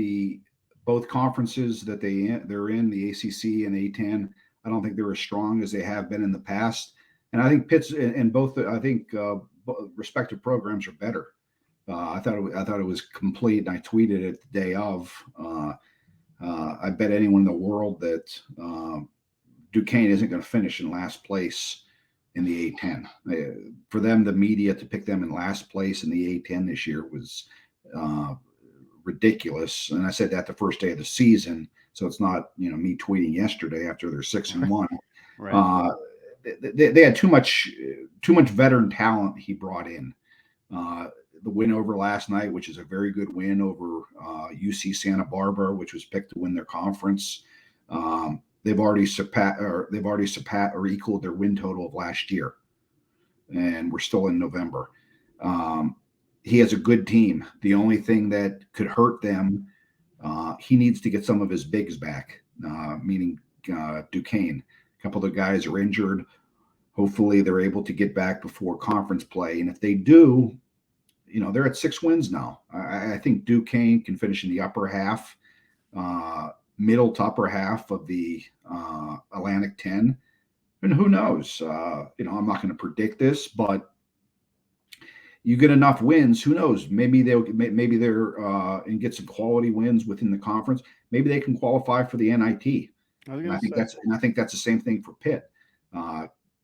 B: both conferences that they're in, the ACC and A10, I don't think they're as strong as they have been in the past. And I think Pitt's and both, I think respective programs are better. I thought it was complete, and I tweeted it the day of. I bet anyone in the world that Duquesne isn't going to finish in last place in the A10. For them, the media to pick them in last place in the A10 this year was ridiculous. And I said that the first day of the season, so it's not me tweeting yesterday after they're 6-1.
A: Right.
B: They had too much veteran talent he brought in. The win over last night, which is a very good win over UC Santa Barbara, which was picked to win their conference. They've already surpassed or equaled their win total of last year, and we're still in November. He has a good team. The only thing that could hurt them, he needs to get some of his bigs back, meaning Duquesne. A couple of the guys are injured. Hopefully they're able to get back before conference play. And if they do, they're at 6 wins now. I think Duquesne can finish in the upper half, middle to upper half of the Atlantic 10. And who knows? I'm not going to predict this, but you get enough wins. Who knows? Maybe they're and get some quality wins within the conference. Maybe they can qualify for the NIT. I think that's the same thing for Pitt.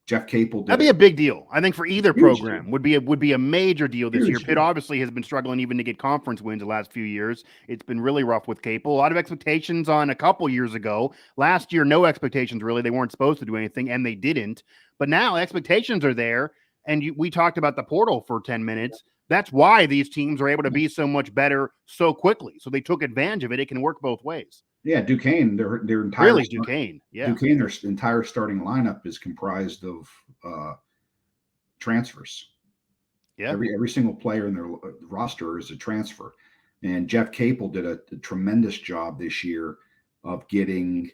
B: Jeff Capel.
A: That'd be a big deal. I think for either program would be a major deal this year. Pitt obviously has been struggling even to get conference wins the last few years. It's been really rough with Capel. A lot of expectations on a couple years ago. Last year, no expectations really. They weren't supposed to do anything, and they didn't. But now expectations are there, and we talked about the portal for 10 minutes. That's why these teams are able to be so much better so quickly. So they took advantage of it. It can work both ways.
B: Yeah, Duquesne, their entire
A: Really, Duquesne. Yeah.
B: Duquesne, their entire starting lineup is comprised of transfers.
A: Yeah.
B: Every single player in their roster is a transfer. And Jeff Capel did a tremendous job this year of getting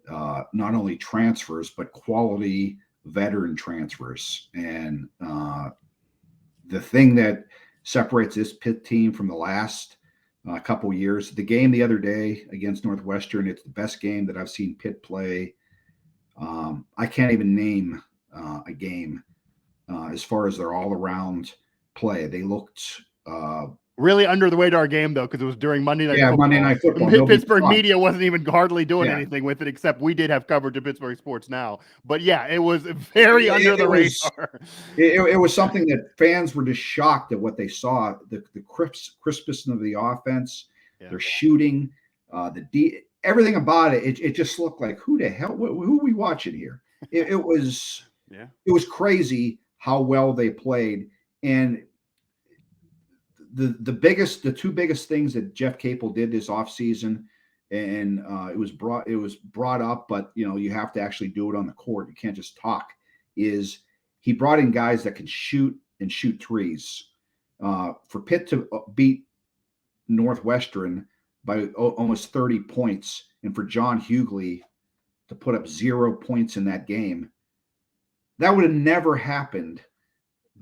B: not only transfers, but quality veteran transfers. And the thing that separates this Pitt team from the last couple years, the game the other day against Northwestern, it's the best game that I've seen Pitt play. I can't even name a game as far as their all-around play. They looked
A: really under the radar game, though, because it was during Monday Night Football.
B: Monday Night Football.
A: Pittsburgh media wasn't even hardly doing anything with it, except we did have coverage of Pittsburgh sports now. But yeah, it was very under the radar.
B: It was something that fans were just shocked at what they saw. The crispness of the offense, their shooting, everything about it. It just looked like, who the hell? Who are we watching here? It was crazy how well they played. And the two biggest things that Jeff Capel did this offseason, and it was brought up, but you have to actually do it on the court. You can't just talk. Is he brought in guys that can shoot threes. For Pitt to beat Northwestern by almost 30 points, and for John Hughley to put up 0 points in that game, that would have never happened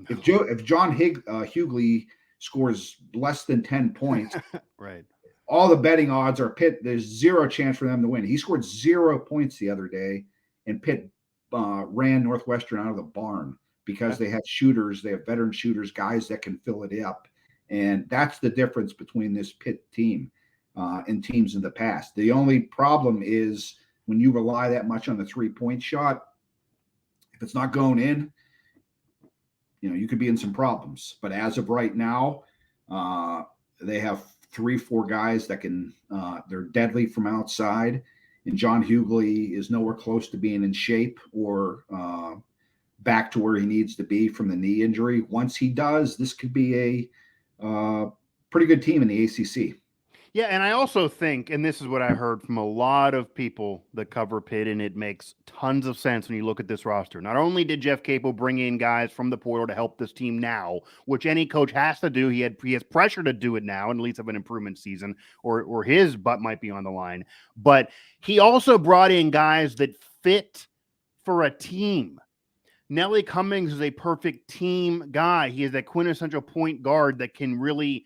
B: if John Hughley scores less than 10 points.
A: Right.
B: All the betting odds are Pitt. There's zero chance for them to win. He scored 0 points the other day, and Pitt ran Northwestern out of the barn because they have shooters. They have veteran shooters, guys that can fill it up. And that's the difference between this Pitt team and teams in the past. The only problem is when you rely that much on the 3-point shot, if it's not going in, you could be in some problems. But as of right now, they have 3-4 guys that can, they're deadly from outside. And John Hughley is nowhere close to being in shape or back to where he needs to be from the knee injury. Once he does, this could be a pretty good team in the ACC.
A: Yeah, and I also think, and this is what I heard from a lot of people that cover Pitt, and it makes tons of sense when you look at this roster. Not only did Jeff Capel bring in guys from the portal to help this team now, which any coach has to do, he has pressure to do it now, and at least have an improvement season, or his butt might be on the line. But he also brought in guys that fit for a team. Nelly Cummings is a perfect team guy. He is that quintessential point guard that can really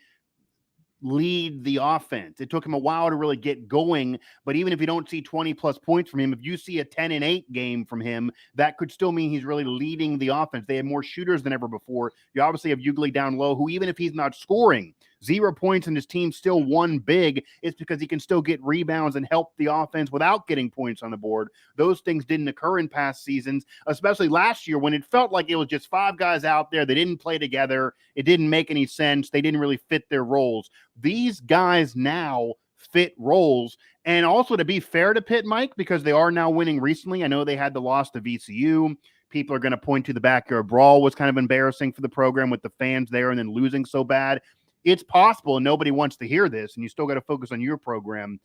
A: lead the offense. It took him a while to really get going, but even if you don't see 20 plus points from him, if you see a 10-8 game from him, that could still mean he's really leading the offense. They have more shooters than ever before. You obviously have Hughley down low, who even if he's not scoring 0 points and his team still won big, it's because he can still get rebounds and help the offense without getting points on the board. Those things didn't occur in past seasons, especially last year when it felt like it was just 5 guys out there. They didn't play together. It didn't make any sense. They didn't really fit their roles. These guys now fit roles. And also, to be fair to Pitt, Mike, because they are now winning recently. I know they had the loss to VCU. People are going to point to the backyard brawl was kind of embarrassing for the program with the fans there and then losing so bad. It's possible, and nobody wants to hear this, and you still got to focus on your program.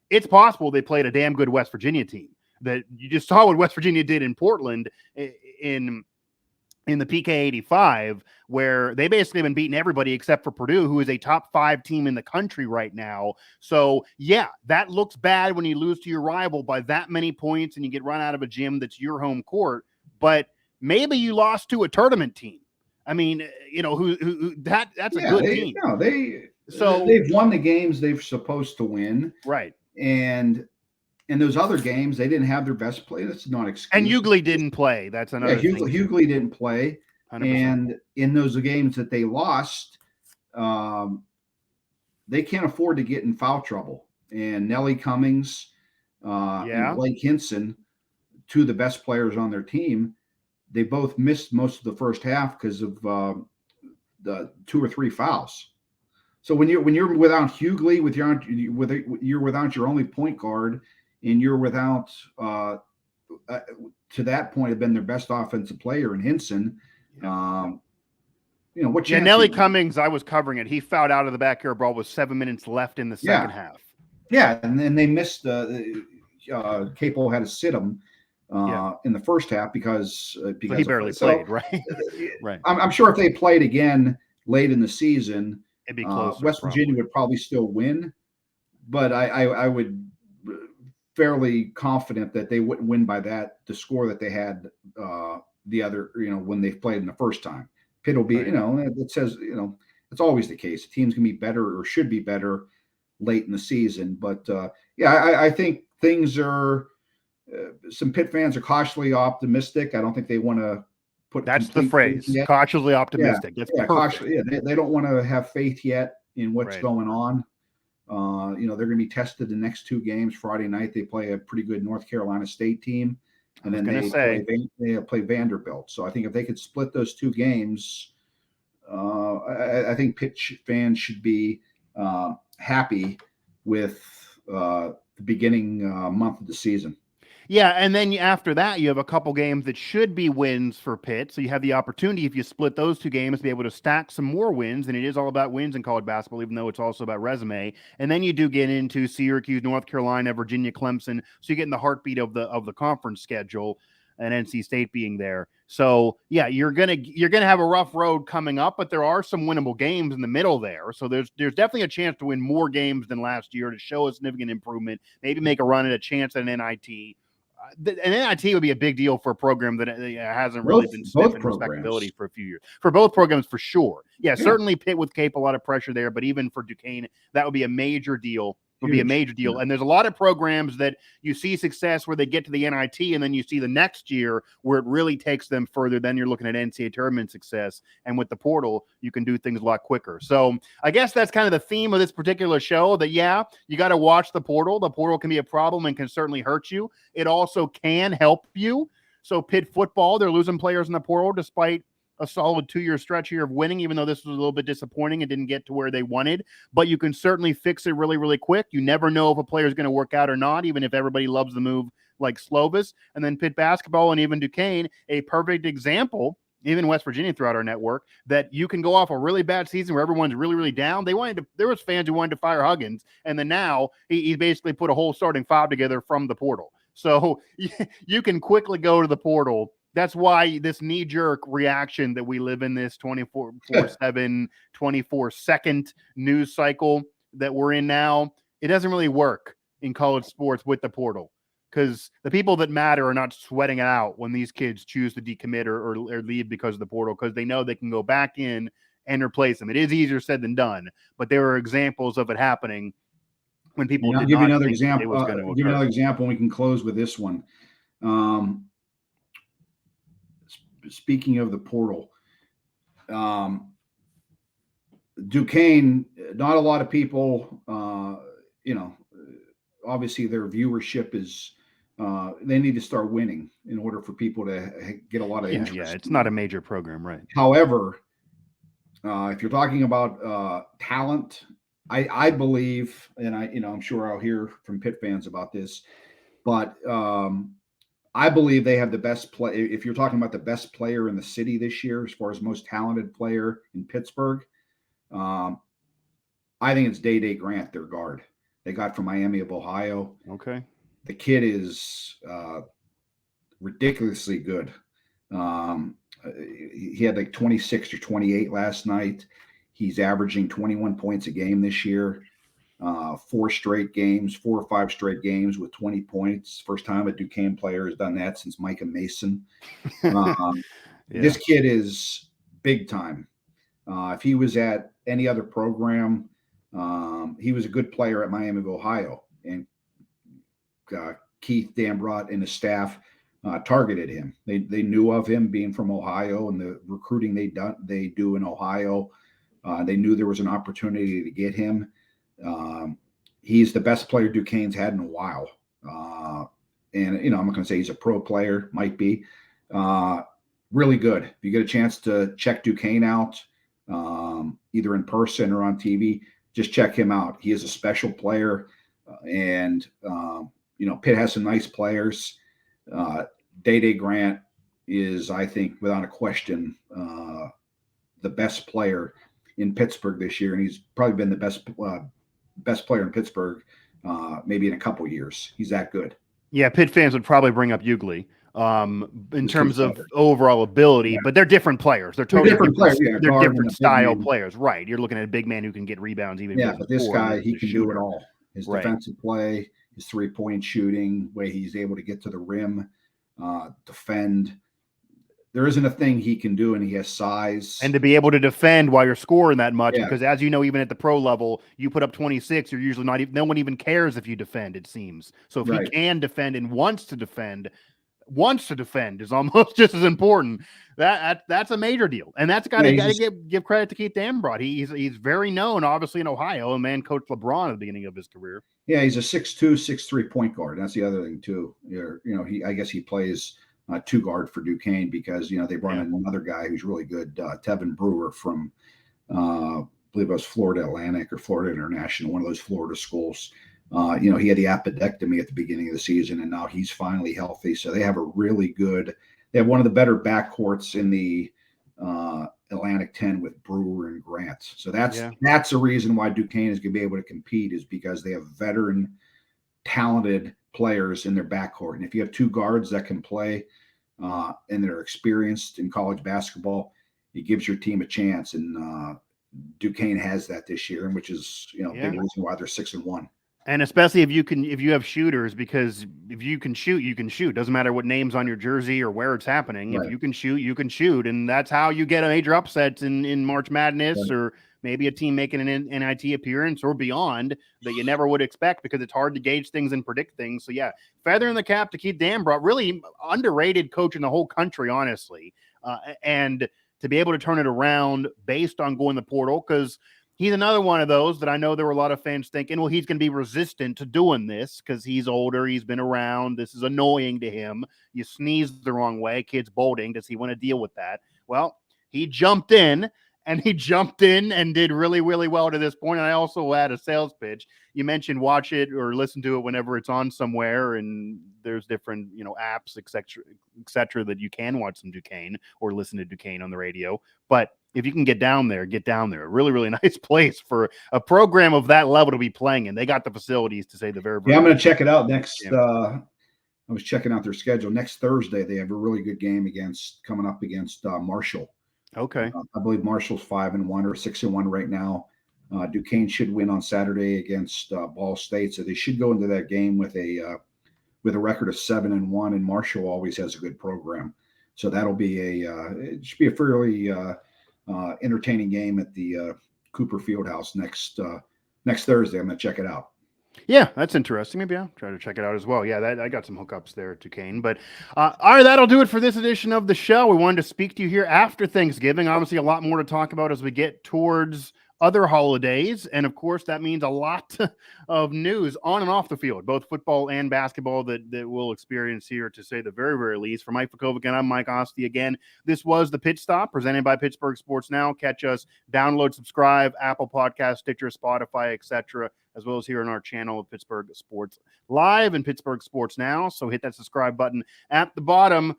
A: It's possible they played a damn good West Virginia team. That you just saw what West Virginia did in Portland in the PK 85, where they basically have been beating everybody except for Purdue, who is a top 5 team in the country right now. So, yeah, that looks bad when you lose to your rival by that many points and you get run out of a gym that's your home court. But maybe you lost to a tournament team. I mean, that's a good team.
B: No, they've won the games they're supposed to win.
A: Right.
B: And in those other games, they didn't have their best play. That's not an excuse.
A: And Hughley didn't play. That's another thing.
B: Hughley didn't play.
A: 100%.
B: And in those games that they lost, they can't afford to get in foul trouble. And Nelly Cummings and Blake Hinson, 2 of the best players on their team, they both missed most of the first half because of the 2 or 3 fouls. So when you're without Hughley, you're without your only point guard, and you're without to that point have been their best offensive player in Hinson. What chance?
A: Nelly Cummings, I was covering it. He fouled out of the backyard brawl with 7 minutes left in the second half.
B: Yeah, and then they missed. Capel had to sit him in the first half because
A: so he barely played, right?
B: Right. I'm sure if they played again late in the season,
A: it'd be closer.
B: West Virginia would probably still win, but I would fairly confident that they wouldn't win by the score that they had the other, when they played in the first time. Pitt will be, it says, it's always the case. Teams can be better or should be better late in the season. But I think things are, some Pitt fans are cautiously optimistic. I don't think they want to put
A: that's the phrase, cautiously optimistic.
B: Yeah,
A: that's perfect.
B: They don't want to have faith yet in what's going on. They're going to be tested the next 2 games. Friday night they play a pretty good North Carolina State team, and then they play Vanderbilt. So I think if they could split those 2 games, I think Pitt fans should be happy with the beginning month of the season.
A: Yeah, and then after that, you have a couple games that should be wins for Pitt. So you have the opportunity, if you split those 2 games, to be able to stack some more wins. And it is all about wins in college basketball, even though it's also about resume. And then you do get into Syracuse, North Carolina, Virginia, Clemson. So you get in the heartbeat of the conference schedule, and NC State being there. So yeah, you're gonna have a rough road coming up, but there are some winnable games in the middle there. So there's definitely a chance to win more games than last year, to show a significant improvement. Maybe make a run at a chance at an NIT. An NIT would be a big deal for a program that hasn't really been sniffing respectability for a few years. For both programs, for sure. Yeah, certainly Pitt with Cape, a lot of pressure there, but even for Duquesne, that would be a major deal. Yeah. And there's a lot of programs that you see success where they get to the NIT, and then you see the next year where it really takes them further. Then you're looking at NCAA tournament success. And with the portal, you can do things a lot quicker. So I guess that's kind of the theme of this particular show, that, you got to watch the portal. The portal can be a problem and can certainly hurt you. It also can help you. So Pitt football, they're losing players in the portal despite a solid 2-year stretch here of winning, even though this was a little bit disappointing and didn't get to where they wanted. But you can certainly fix it really, really quick. You never know if a player is going to work out or not, even if everybody loves the move like Slovis. And then Pitt basketball and even Duquesne, a perfect example, even West Virginia throughout our network, that you can go off a really bad season where everyone's really, really down. There was fans who wanted to fire Huggins, and then now he basically put a whole starting 5 together from the portal. So you can quickly go to the portal. That's why this knee-jerk reaction that we live in, this 24/7, 24-second news cycle that we're in now, it doesn't really work in college sports with the portal, because the people that matter are not sweating it out when these kids choose to decommit or leave because of the portal, because they know they can go back in and replace them. It is easier said than done, but there are examples of it happening when people
B: I'll give you another example. Give you another example, and we can close with this one. Speaking of the portal, Duquesne, not a lot of people, obviously their viewership is, they need to start winning in order for people to get a lot of interest.
A: Yeah, it's not a major program, right?
B: However, if you're talking about talent, I believe, and I'm sure I'll hear from Pitt fans about this, but I believe they have the best play. If you're talking about the best player in the city this year, as far as most talented player in Pittsburgh, I think it's Day Grant, their guard. They got from Miami of Ohio.
A: Okay.
B: The kid is ridiculously good. He had like 26 or 28 last night. He's averaging 21 points a game this year. 4 or 5 straight games with 20 points. First time a Duquesne player has done that since Micah Mason. This kid is big time. If he was at any other program, he was a good player at Miami of Ohio, and Keith Dambrot and his staff targeted him. They knew of him being from Ohio and the recruiting they do in Ohio. They knew there was an opportunity to get him. He's the best player Duquesne's had in a while. And, I'm not going to say he's a pro player, might be. Really good. If you get a chance to check Duquesne out, either in person or on TV, just check him out. He is a special player. And Pitt has some nice players. Day Grant is, I think, without a question, the best player in Pittsburgh this year. And he's probably been the best player in Pittsburgh maybe in a couple years. He's that good.
A: Yeah, Pitt fans would probably bring up Ugley in terms of overall ability, but they're different players. They're totally different players. Yeah, they're different style players, right? You're looking at a big man who can get rebounds even.
B: Yeah, but this guy, he can do it all. His defensive play, his 3-point shooting, way he's able to get to the rim, defend. There isn't a thing he can do, and he has size.
A: And to be able to defend while you're scoring that much, because as you know, even at the pro level, you put up 26, you're usually not even, no one even cares if you defend, it seems. So if he can defend and wants to defend is almost just as important. That's a major deal. And that's got to give credit to Keith Dambrot. He's very known, obviously, in Ohio, and man coached LeBron at the beginning of his career.
B: Yeah, he's a 6'2", 6'3" point guard. That's the other thing, too. I guess he plays – 2 guard for Duquesne because they brought in another guy who's really good, Tevin Brewer from I believe it was Florida Atlantic or Florida International, one of those Florida schools. He had the appendectomy at the beginning of the season, and now he's finally healthy. So they have they have one of the better backcourts in the Atlantic 10 with Brewer and Grant. So that's a reason why Duquesne is going to be able to compete, is because they have veteran, talented players in their backcourt. And if you have 2 guards that can play and they're experienced in college basketball, it gives your team a chance. And Duquesne has that this year, and which is big reason why they're 6-1.
A: And especially if you have shooters, because if you can shoot, you can shoot. Doesn't matter what name's on your jersey or where it's happening. If you can shoot, you can shoot. And that's how you get a major upsets in March Madness or maybe a team making an NIT appearance or beyond that you never would expect, because it's hard to gauge things and predict things. So, feather in the cap to Keith Dambrot, really underrated coach in the whole country, honestly. And to be able to turn it around based on going the portal, because he's another one of those that I know there were a lot of fans thinking, well, he's going to be resistant to doing this because he's older, he's been around, this is annoying to him. You sneeze the wrong way, kid's bolting. Does he want to deal with that? Well, he jumped in. And he jumped in and did really, really well to this point. And I also had a sales pitch. You mentioned watch it or listen to it whenever it's on somewhere. And there's different, apps, et cetera, that you can watch some Duquesne or listen to Duquesne on the radio. But if you can get down there. Really, really nice place for a program of that level to be playing in. They got the facilities, to say the very, very
B: I'm going to check it out next. I was checking out their schedule. Next Thursday, they have a really good game coming up against Marshall.
A: Okay.
B: I believe Marshall's 5-1 or 6-1 right now. Duquesne should win on Saturday against Ball State, so they should go into that game with a record of 7-1. And Marshall always has a good program, so that'll be it should be a fairly entertaining game at the Cooper Fieldhouse next Thursday. I'm gonna check it out.
A: Yeah, that's interesting. Maybe I'll try to check it out as well. Yeah, I got some hookups there at Duquesne. But all right, that'll do it for this edition of the show. We wanted to speak to you here after Thanksgiving. Obviously, a lot more to talk about as we get towards other holidays. And of course, that means a lot of news on and off the field, both football and basketball, that we'll experience here, to say the very, very least. For Mike Vukovcan, I'm Mike Asti again. This was the Pitt Stop, presented by Pittsburgh Sports Now. Catch us, download, subscribe, Apple Podcasts, Stitcher, Spotify, etc., as well as here on our channel of Pittsburgh Sports Live and Pittsburgh Sports Now. So hit that subscribe button at the bottom.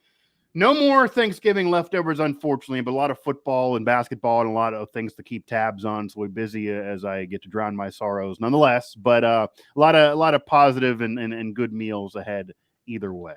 A: No more Thanksgiving leftovers, unfortunately, but a lot of football and basketball and a lot of things to keep tabs on. So we're busy as I get to drown my sorrows nonetheless. But a lot of positive and good meals ahead either way.